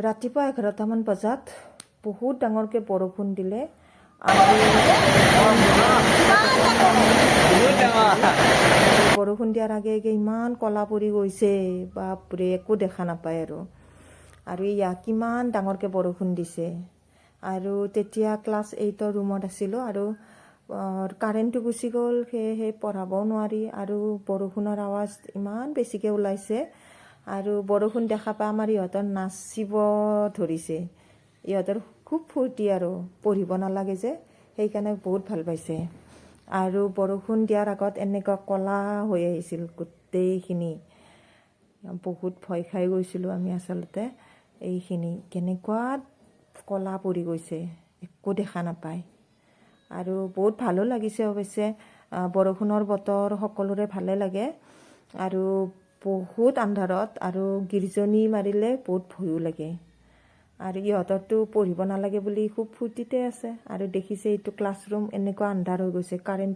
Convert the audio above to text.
ৰাতিপুৱা 11টামান বজাত বহুত ডাঙৰকৈ বৰষুণ দিলে আৰু বৰষুণ দিয়াৰ আগে আগে ইমান কলা পৰি গৈছে, বাপৰে একো দেখা নাপায় আৰু ইয়াত কিমান ডাঙৰকৈ বৰষুণ দিছে। আৰু তেতিয়া ক্লাছ 8ৰ ৰুমত আছিলোঁ আৰু কাৰেণ্টটো গুচি গ'ল, সেয়েহে পঢ়াবও নোৱাৰি আৰু বৰষুণৰ আৱাজ ইমান বেছিকৈ ওলাইছে আৰু বৰষুণ দেখা পাই আমাৰ ইহঁতৰ নাচিব ধৰিছে। ইহঁতৰ খুব ফূৰ্তি আৰু পঢ়িব নালাগে যে, সেইকাৰণে বহুত ভাল পাইছে। আৰু বৰষুণ দিয়াৰ আগত এনেকুৱা ক'লা হৈ আহিছিল গোটেইখিনি, বহুত ভয় খাই গৈছিলোঁ আমি আচলতে। এইখিনি কেনেকুৱা ক'লা পৰি গৈছে, একো দেখা নাপায়। আৰু বহুত ভালো লাগিছে অৱশ্যে, বৰষুণৰ বতৰ সকলোৰে ভালে লাগে। আৰু বহুত আন্ধাৰত আৰু গিৰ্জনী মাৰিলে বহুত ভয়ো লাগে। আৰু ইহঁতৰতো পঢ়িব নালাগে বুলি খুব ফূৰ্তিতে আছে আৰু দেখিছে এইটো ক্লাছৰুম এনেকুৱা আন্ধাৰ হৈ গৈছে, কাৰেণ্টটো